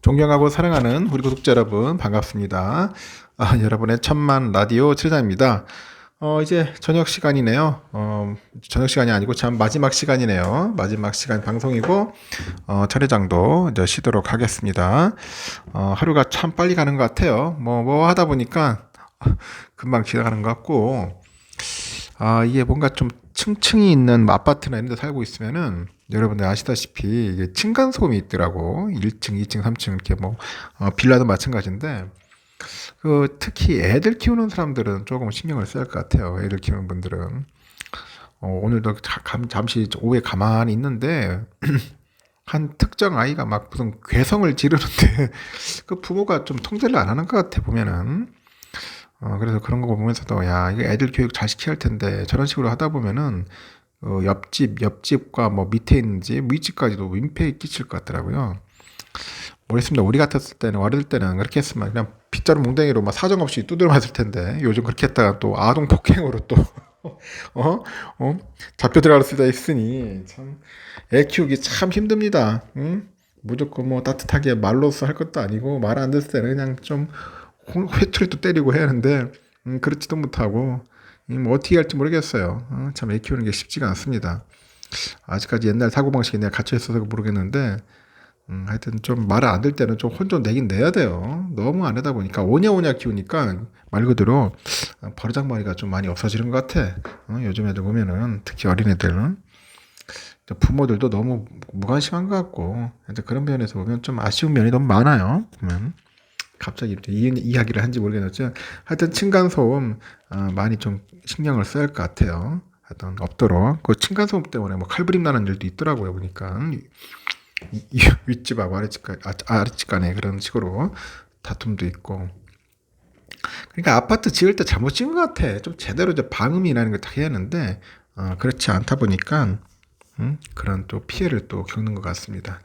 존경하고 사랑하는 우리 구독자 여러분 반갑습니다. 여러분의 천만 라디오 최장입니다. 이제 저녁 시간이네요. 저녁 시간이 아니고 참 마지막 시간이네요. 마지막 시간 방송이고 철회장도 이제 쉬도록 하겠습니다. 하루가 참 빨리 가는 것 같아요. 뭐 하다 보니까 금방 지나가는 것 같고 이게 뭔가 좀 층층이 있는 아파트나 이런 데 살고 있으면은 여러분들 아시다시피 이게 층간소음이 있더라고. 1층, 2층, 3층 이렇게 빌라도 마찬가지인데 특히 애들 키우는 사람들은 조금 신경을 써야 할 것 같아요. 애들 키우는 분들은 오늘도 잠시 오후에 가만히 있는데 한 특정 아이가 막 무슨 괴성을 지르는데 그 부모가 좀 통제를 안 하는 것 같아 보면은. 그래서 그런 거 보면서도 야 이거 애들 교육 잘 시켜야 할 텐데 저런 식으로 하다 보면은 옆집과 뭐 밑에 있는 집, 윗집까지도 민폐 끼칠 것 같더라고요. 모르겠습니다. 우리 같았을 때는 어릴 때는 그렇게 했으면 그냥 빗자루 몽댕이로 막 사정없이 두드려 맞을 텐데 요즘 그렇게 했다가 또 아동 폭행으로 또 어? 잡혀 들어갈 수도 있으니 참 애 키우기 참 힘듭니다. 응? 무조건 뭐 따뜻하게 말로써 할 것도 아니고 말 안 듣을 때는 그냥 좀 회초리도 때리고 해야 하는데 그렇지도 못하고 뭐 어떻게 할지 모르겠어요. 참 애 키우는 게 쉽지가 않습니다. 아직까지 옛날 사고방식에 내가 갇혀 있어서 모르겠는데 하여튼 좀 말 안 들 때는 좀 혼 좀 내긴 내야 돼요. 너무 안 하다 보니까 오냐오냐 키우니까 말 그대로 버르장머리가 좀 많이 없어지는 것 같아. 요즘 애들 보면은 특히 어린애들은 부모들도 너무 무관심한 것 같고 그런 면에서 보면 좀 아쉬운 면이 너무 많아요. 보면 갑자기 이렇게 이야기를 한지 모르겠는데 하여튼 층간소음 많이 좀 신경을 써야 할 것 같아요. 하여튼 없도록 그 층간소음 때문에 뭐 칼부림 나는 일도 있더라고요 보니까 윗집하고 아랫집 간에 그런 식으로 다툼도 있고. 그러니까 아파트 지을 때 잘못 지은 것 같아. 좀 제대로 이제 방음이라는 걸 다 해야 하는데 그렇지 않다 보니까 그런 또 피해를 또 겪는 것 같습니다.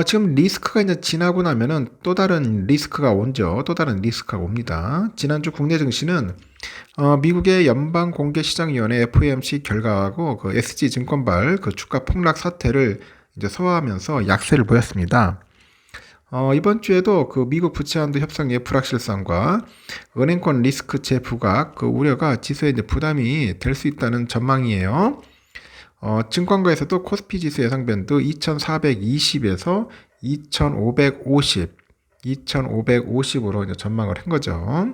지금 리스크가 이제 지나고 나면은 또 다른 리스크가 오죠. 또 다른 리스크가 옵니다. 지난주 국내 증시는 미국의 연방공개시장위원회 FOMC 결과하고 그 SG증권발 그 주가 폭락 사태를 이제 소화하면서 약세를 보였습니다. 이번 주에도 그 미국 부채한도 협상의 불확실성과 은행권 리스크 재부각 그 우려가 지수에 이제 부담이 될 수 있다는 전망이에요. 증권가에서도 코스피 지수 예상 밴드 2420에서 2550, 2550으로 이제 전망을 한 거죠.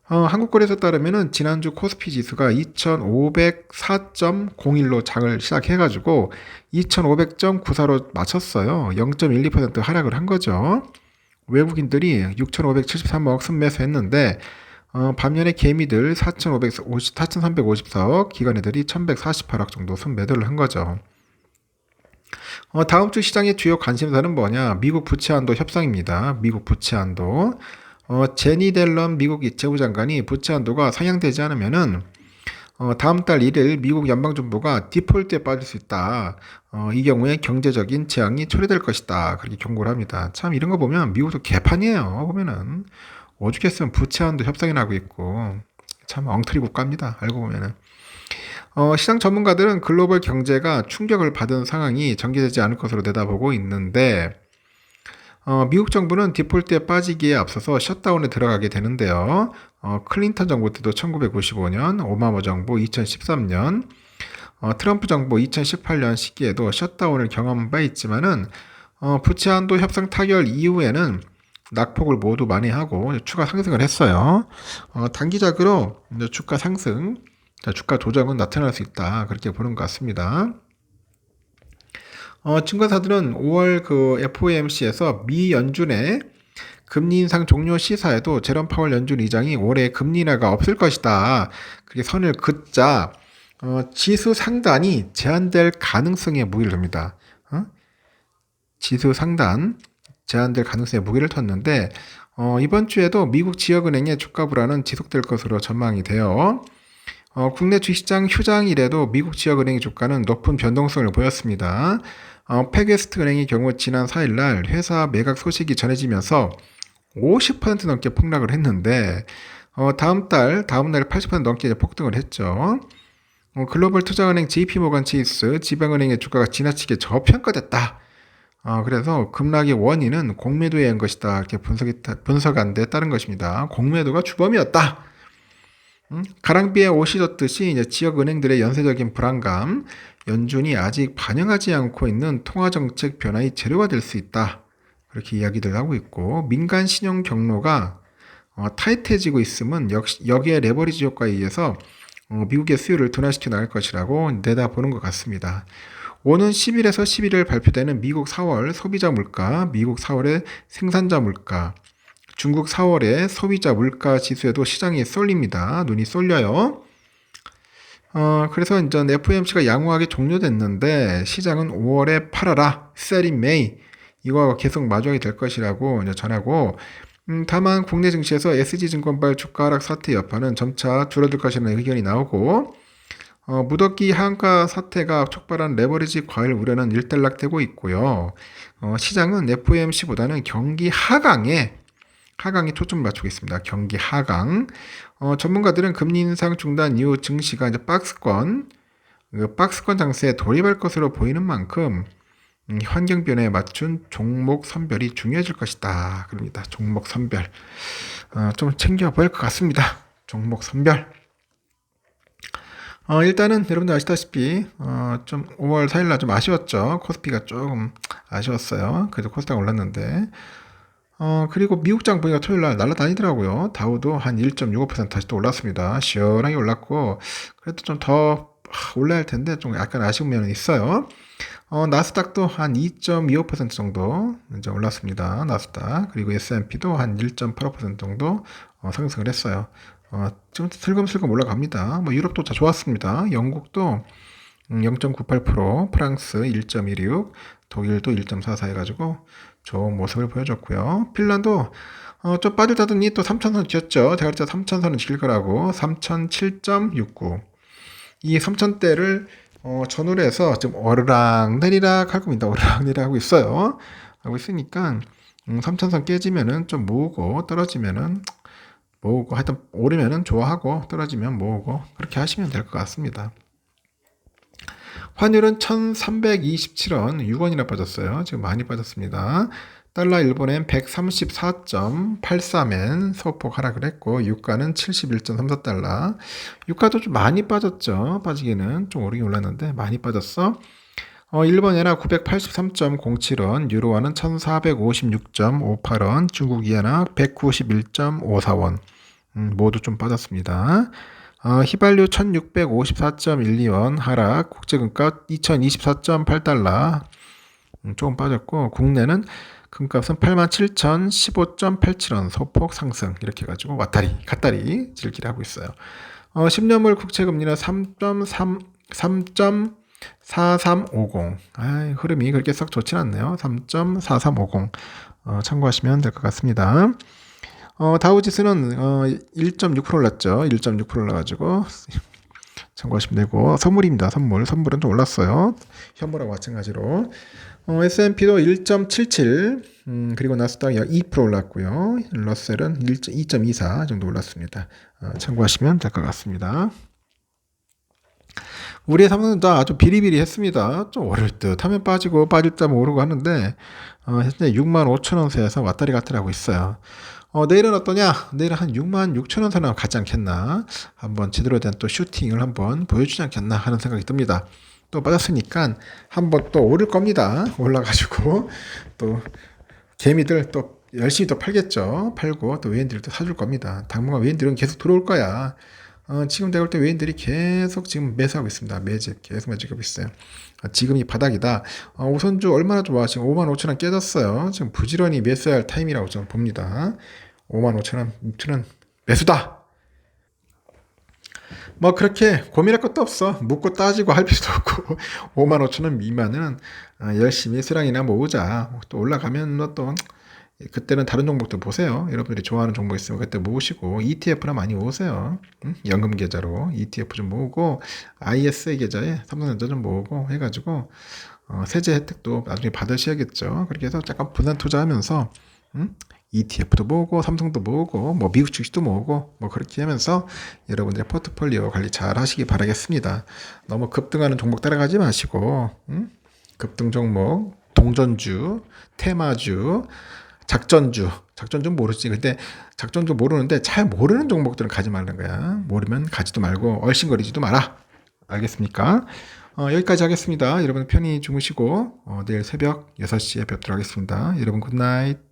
한국거래소 따르면은 지난주 코스피 지수가 2504.01로 장을 시작해가지고 2500.94로 마쳤어요. 0.12% 하락을 한 거죠. 외국인들이 6573억 순매수했는데 반면에 개미들 4354억, 기관애들이 1148억 정도 순매도를 한 거죠. 다음 주 시장의 주요 관심사는 뭐냐? 미국 부채 한도 협상입니다. 미국 부채 한도. 제니 델런 미국 재무 장관이 부채 한도가 상향되지 않으면은 다음 달 1일 미국 연방정부가 디폴트에 빠질 수 있다. 이 경우에 경제적인 재앙이 초래될 것이다. 그렇게 경고를 합니다. 참 이런 거 보면 미국도 개판이에요. 보면은 오죽했으면 부채 한도 협상이나 하고 있고 참 엉터리 국가입니다. 알고 보면은. 시장 전문가들은 글로벌 경제가 충격을 받은 상황이 전개되지 않을 것으로 내다보고 있는데 미국 정부는 디폴트에 빠지기에 앞서서 셧다운에 들어가게 되는데요. 클린턴 정부 때도 1995년, 오바마 정부 2013년, 트럼프 정부 2018년 시기에도 셧다운을 경험한 바 있지만은 부채 한도 협상 타결 이후에는 낙폭을 모두 만회하고 추가 상승을 했어요. 단기적으로 주가 상승, 주가 조정은 나타날 수 있다. 그렇게 보는 것 같습니다. 증권사들은 5월 그 FOMC에서 미 연준의 금리 인상 종료 시사에도 제롬 파월 연준 의장이 올해 금리 인하가 없을 것이다. 그렇게 선을 긋자 지수 상단이 제한될 가능성에 무게를 둡니다. 지수 상단 제한될 가능성에 무게를 뒀는데 이번 주에도 미국 지역은행의 주가 불안은 지속될 것으로 전망이 돼요. 국내 주식시장 휴장일에도 미국 지역은행의 주가는 높은 변동성을 보였습니다. 패괴스트 은행의 경우 지난 4일날 회사 매각 소식이 전해지면서 50% 넘게 폭락을 했는데 다음날 80% 넘게 폭등을 했죠. 글로벌 투자은행 JP모건 체이스 지방은행의 주가가 지나치게 저평가됐다. 그래서 급락의 원인은 공매도에 의한 것이다. 이렇게 분석한 데 따른 것입니다. 공매도가 주범이었다. 가랑비에 옷이 젖듯이 이제 지역 은행들의 연쇄적인 불안감, 연준이 아직 반영하지 않고 있는 통화정책 변화의 재료가 될 수 있다. 그렇게 이야기들 하고 있고, 민간 신용 경로가 타이트해지고 있음은 여기에 레버리지 효과에 의해서 미국의 수요를 둔화시켜 나갈 것이라고 내다보는 것 같습니다. 오는 10일에서 11일 발표되는 미국 4월 소비자 물가, 미국 4월의 생산자 물가, 중국 4월의 소비자 물가 지수에도 시장이 쏠립니다. 눈이 쏠려요. 그래서 이제 FOMC가 양호하게 종료됐는데 시장은 5월에 팔아라, sell in May 이거와 계속 마주하게 될 것이라고 이제 전하고, 다만 국내 증시에서 SG증권발 주가 하락 사태 여파는 점차 줄어들 것이라는 의견이 나오고, 무더기 하한가 사태가 촉발한 레버리지 과열 우려는 일단락되고 있고요. 시장은 FOMC보다는 경기 하강에 초점을 맞추고 있습니다. 경기 하강. 전문가들은 금리 인상 중단 이후 증시가 이제 박스권 장세에 돌입할 것으로 보이는 만큼 환경 변화에 맞춘 종목 선별이 중요해질 것이다. 그럽니다. 종목 선별. 좀 챙겨볼 것 같습니다. 종목 선별. 일단은 여러분들 아시다시피 좀 5월 4일날 좀 아쉬웠죠. 코스피가 조금 아쉬웠어요. 그래도 코스닥 올랐는데, 그리고 미국장 보니까 토요일날 날아다니더라고요. 다우도 한 1.65% 다시 또 올랐습니다. 시원하게 올랐고, 그래도 좀 더 올라야 할 텐데 좀 약간 아쉬운 면은 있어요. 나스닥도 한 2.25% 정도 이제 올랐습니다. 나스닥. 그리고 S&P도 한 1.85% 정도 상승을 했어요. 좀 슬금슬금 올라갑니다. 뭐 유럽도 다 좋았습니다. 영국도 0.98%, 프랑스 1.16, 독일도 1.44 해가지고 좋은 모습을 보여줬고요. 핀란드 좀 빠질다더니 또 3,000선 지었죠. 제가 그랬죠. 3,000선은 지킬 거라고. 3,007.69. 이 3,000대를 전후로 해서 좀 오르락 내리락 할 겁니다. 오르락 내리락 하고 있어요. 하고 있으니까 3,000선 깨지면은 좀 모으고, 떨어지면은 모으고, 하여튼 오르면은 좋아하고 떨어지면 모으고, 그렇게 하시면 될 것 같습니다. 환율은 1327원, 6원이나 빠졌어요. 지금 많이 빠졌습니다. 달러 일본엔 134.83엔 소폭 하락을 했고, 유가는 71.34달러. 유가도 좀 많이 빠졌죠. 빠지기는 좀 오르긴 올랐는데 많이 빠졌어. 일본 엔화 983.07원, 유로화는 1456.58원, 중국 이엔화 191.54원. 모두 좀 빠졌습니다. 휘발유 1654.12원 하락, 국제금값 2024.8달러 조금 빠졌고, 국내는 금값은 87,015.87원 소폭 상승, 이렇게 해가지고 갓다리 질길 하고 있어요. 10년물 국채금리는 3.4350. 흐름이 그렇게 썩 좋진 않네요. 3.4350. 참고하시면 될 것 같습니다. 다우지수는 1.6% 올랐죠. 1.6% 올라가지고 참고하시면 되고, 선물입니다. 선물은 좀 올랐어요. 현물하고 마찬가지로. S&P도 1.77, 그리고 나스닥 약 2% 올랐고요. 러셀은 2.24 정도 올랐습니다. 참고하시면 될 것 같습니다. 우리의 삼성은 아주 비리비리했습니다. 좀 오를 듯 하면 빠지고, 빠질 듯 하면 오르고 하는데, 현재 65,000원대에서 왔다리 갔다리 하고 있어요. 내일은 어떠냐? 내일은 한 66,000원 선을 가지 않겠나? 한번 제대로 된 또 슈팅을 한번 보여주지 않겠나 하는 생각이 듭니다. 또 빠졌으니까 한번 또 오를 겁니다. 올라가지고 또 개미들 또 열심히 또 팔겠죠. 팔고 또 외인들이 또 사줄 겁니다. 당분간 외인들은 계속 들어올 거야. 지금 내가 볼 때 외인들이 계속 지금 매수하고 있습니다. 계속 매집하고 있어요. 지금이 바닥이다. 우선주 얼마나 좋아. 지금 55,000원 깨졌어요. 지금 부지런히 매수해야 할 타임이라고 저는 봅니다. 55,000원, 6,000원 매수다. 뭐 그렇게 고민할 것도 없어. 묻고 따지고 할 필요도 없고 55,000원 미만은 열심히 수량이나 모으자. 또 올라가면 또 그때는 다른 종목도 보세요. 여러분들이 좋아하는 종목 있으면 그때 모으시고, ETF나 많이 모으세요. 연금 계좌로 ETF 좀 모으고, ISA 계좌에 삼성전자 좀 모으고 해가지고 세제 혜택도 나중에 받으셔야겠죠. 그렇게 해서 약간 분산 투자하면서 ETF도 모으고, 삼성도 모으고, 뭐 미국 주식도 모으고, 뭐 그렇게 하면서 여러분들의 포트폴리오 관리 잘 하시기 바라겠습니다. 너무 급등하는 종목 따라가지 마시고, 급등 종목 동전주, 테마주, 작전주 모르지. 근데 작전주 모르는데 잘 모르는 종목들은 가지 말는 거야. 모르면 가지도 말고 얼씬거리지도 마라. 알겠습니까? 여기까지 하겠습니다. 여러분 편히 주무시고 내일 새벽 6시에 뵙도록 하겠습니다. 여러분 굿나잇.